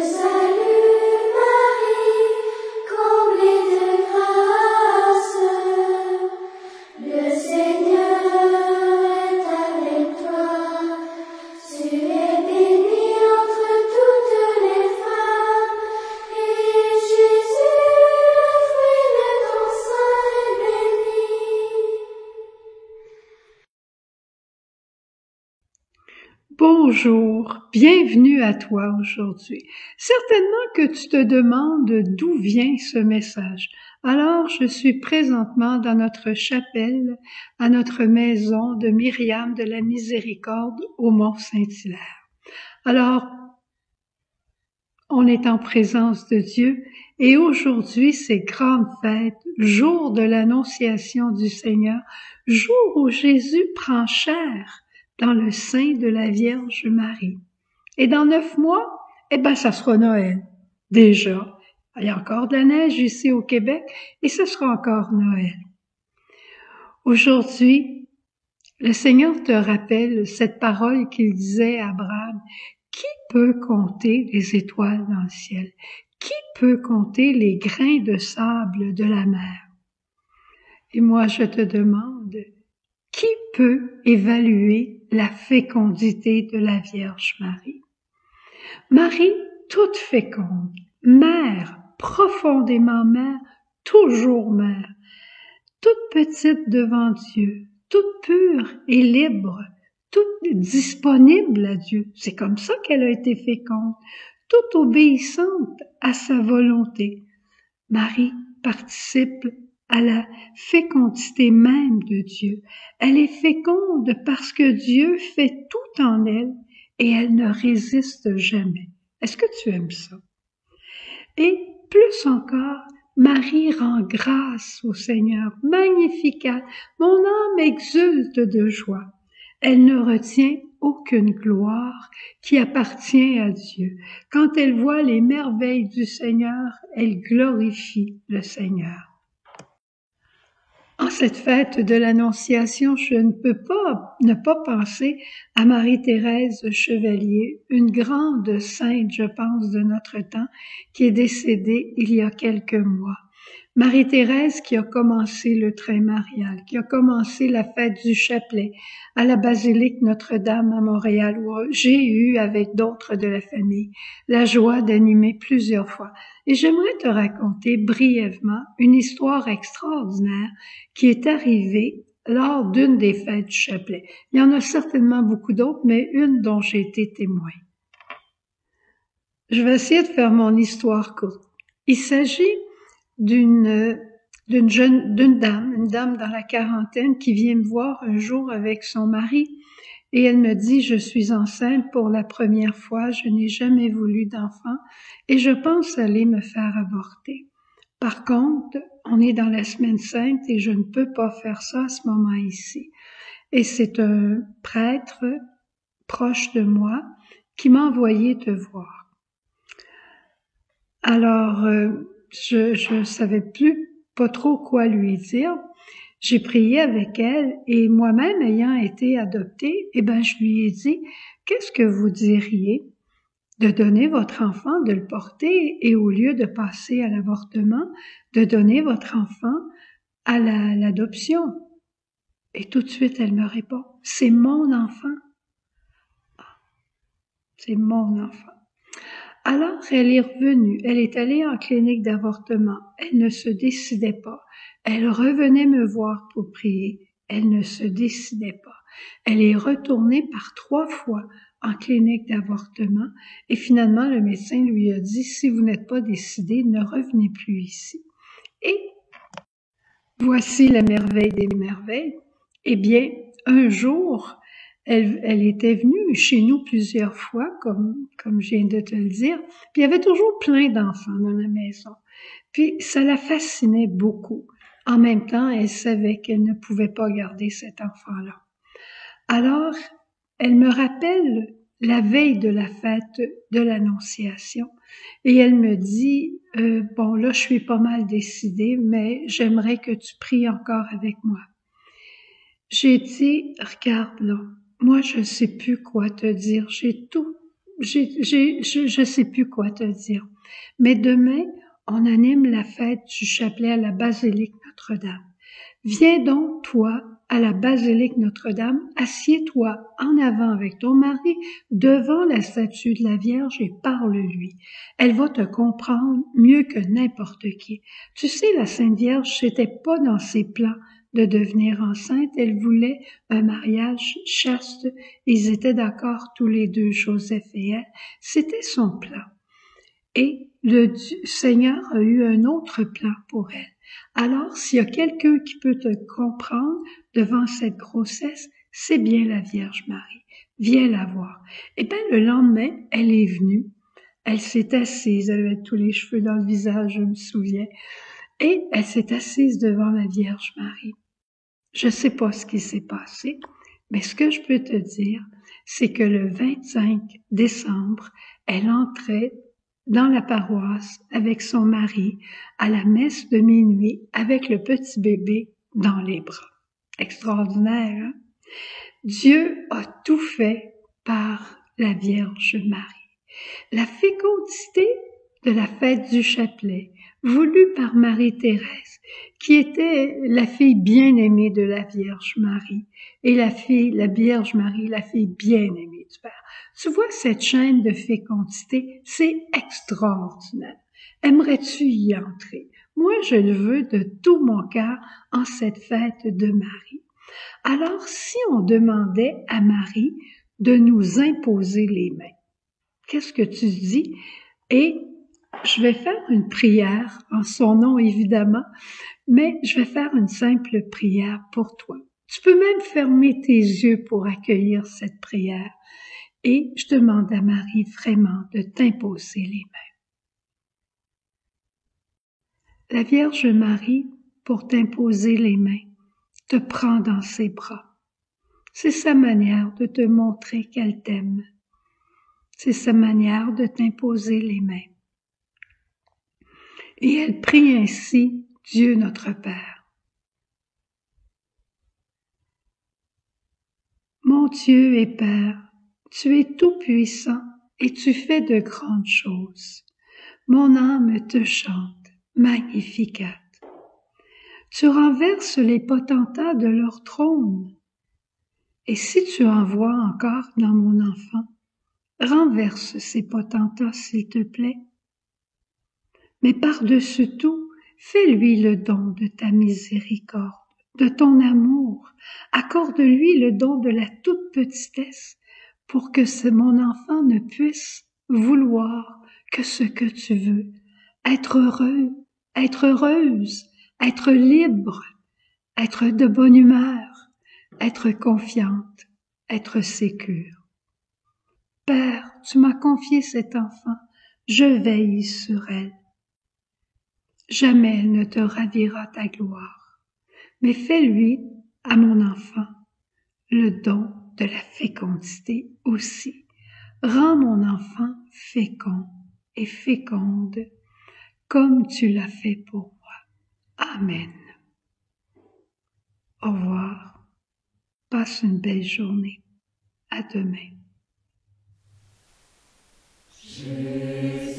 salue Marie, comblée de grâce. Le Seigneur est avec toi. Tu es bénie entre toutes les femmes, et Jésus, le fruit de ton sein, est béni. Bonjour, bienvenue à toi aujourd'hui. Certainement que tu te demandes d'où vient ce message. Alors, je suis présentement dans notre chapelle, à notre maison de Myriam de la Miséricorde au Mont-Saint-Hilaire. Alors, on est en présence de Dieu et aujourd'hui, c'est grande fête, jour de l'Annonciation du Seigneur, jour où Jésus prend chair dans le sein de la Vierge Marie. Et dans 9 mois, ça sera Noël. Déjà, il y a encore de la neige ici au Québec et ce sera encore Noël. Aujourd'hui, le Seigneur te rappelle cette parole qu'il disait à Abraham. Qui peut compter les étoiles dans le ciel? Qui peut compter les grains de sable de la mer? Et moi, je te demande, qui peut évaluer la fécondité de la Vierge Marie? Marie, toute féconde, mère, profondément mère, toujours mère, toute petite devant Dieu, toute pure et libre, toute disponible à Dieu. C'est comme ça qu'elle a été féconde, toute obéissante à sa volonté. Marie participe à la fécondité même de Dieu. Elle est féconde parce que Dieu fait tout en elle et elle ne résiste jamais. Est-ce que tu aimes ça? Et plus encore, Marie rend grâce au Seigneur, Magnificat. Mon âme exulte de joie. Elle ne retient aucune gloire qui appartient à Dieu. Quand elle voit les merveilles du Seigneur, elle glorifie le Seigneur. En cette fête de l'Annonciation, je ne peux pas ne pas penser à Marie-Thérèse Chevalier, une grande sainte, je pense, de notre temps, qui est décédée il y a quelques mois. Marie-Thérèse qui a commencé le train marial, qui a commencé la fête du chapelet à la basilique Notre-Dame à Montréal, où j'ai eu, avec d'autres de la famille, la joie d'animer plusieurs fois. Et j'aimerais te raconter brièvement une histoire extraordinaire qui est arrivée lors d'une des fêtes du chapelet. Il y en a certainement beaucoup d'autres, mais une dont j'ai été témoin. Je vais essayer de faire mon histoire courte. Il s'agit d'une dame dans la quarantaine qui vient me voir un jour avec son mari et elle me dit « Je suis enceinte pour la première fois, je n'ai jamais voulu d'enfant et je pense aller me faire avorter. Par contre, on est dans la semaine sainte et je ne peux pas faire ça à ce moment-ci. » Et c'est un prêtre proche de moi qui m'a envoyé te voir. Alors, je savais pas trop quoi lui dire. J'ai prié avec elle et moi-même ayant été adoptée, je lui ai dit, qu'est-ce que vous diriez de donner votre enfant, de le porter et au lieu de passer à l'avortement, de donner votre enfant à l'adoption? Et tout de suite, elle me répond, c'est mon enfant. C'est mon enfant. Alors, elle est revenue, elle est allée en clinique d'avortement, elle ne se décidait pas. Elle revenait me voir pour prier, elle ne se décidait pas. Elle est retournée par 3 fois en clinique d'avortement et finalement, le médecin lui a dit, si vous n'êtes pas décidé, ne revenez plus ici. Et voici la merveille des merveilles. Eh bien, un jour, elle était venue chez nous plusieurs fois, comme je viens de te le dire, puis il y avait toujours plein d'enfants dans la maison. Puis ça la fascinait beaucoup. En même temps, elle savait qu'elle ne pouvait pas garder cet enfant-là. Alors, elle me rappelle la veille de la fête de l'Annonciation et elle me dit, bon là, je suis pas mal décidée, mais j'aimerais que tu pries encore avec moi. J'ai dit, regarde là, moi je sais plus quoi te dire, j'ai tout je sais plus quoi te dire. Mais demain, on anime la fête du chapelet à la basilique Notre-Dame. Viens donc, toi, à la basilique Notre-Dame, assieds-toi en avant avec ton mari devant la statue de la Vierge et parle-lui. Elle va te comprendre mieux que n'importe qui. Tu sais, la Sainte Vierge, c'était pas dans ses plans de devenir enceinte. Elle voulait un mariage chaste. Ils étaient d'accord tous les deux, Joseph et elle. C'était son plan. Et le Seigneur a eu un autre plan pour elle. Alors, s'il y a quelqu'un qui peut te comprendre devant cette grossesse, c'est bien la Vierge Marie. Viens la voir. Et bien, le lendemain, elle est venue. Elle s'est assise, elle avait tous les cheveux dans le visage, je me souviens. Et elle s'est assise devant la Vierge Marie. Je sais pas ce qui s'est passé, mais ce que je peux te dire, c'est que le 25 décembre, elle entrait dans la paroisse avec son mari à la messe de minuit avec le petit bébé dans les bras. Extraordinaire, hein? Dieu a tout fait par la Vierge Marie. La fécondité de la fête du chapelet, voulue par Marie-Thérèse, qui était la fille bien-aimée de la Vierge Marie, et la Vierge Marie, la fille bien-aimée du Père. Tu vois, cette chaîne de fécondité, c'est extraordinaire. Aimerais-tu y entrer? Moi, je le veux de tout mon cœur en cette fête de Marie. Alors, si on demandait à Marie de nous imposer les mains, qu'est-ce que tu dis? Et je vais faire une prière, en son nom évidemment, mais je vais faire une simple prière pour toi. Tu peux même fermer tes yeux pour accueillir cette prière. Et je demande à Marie vraiment de t'imposer les mains. La Vierge Marie, pour t'imposer les mains, te prend dans ses bras. C'est sa manière de te montrer qu'elle t'aime. C'est sa manière de t'imposer les mains. Et elle prie ainsi Dieu notre Père. Mon Dieu et Père, tu es tout-puissant et tu fais de grandes choses. Mon âme te chante, Magnificat. Tu renverses les potentats de leur trône. Et si tu en vois encore dans mon enfant, renverse ces potentats, s'il te plaît. Mais par-dessus tout, fais-lui le don de ta miséricorde, de ton amour. Accorde-lui le don de la toute petitesse pour que mon enfant ne puisse vouloir que ce que tu veux, être heureux, être heureuse, être libre, être de bonne humeur, être confiante, être sécure. Père, tu m'as confié cet enfant, je veille sur elle. Jamais elle ne te ravira ta gloire, mais fais-lui, à mon enfant, le don de la fécondité aussi. Rends mon enfant fécond et féconde, comme tu l'as fait pour moi. Amen. Au revoir. Passe une belle journée. À demain. Jésus.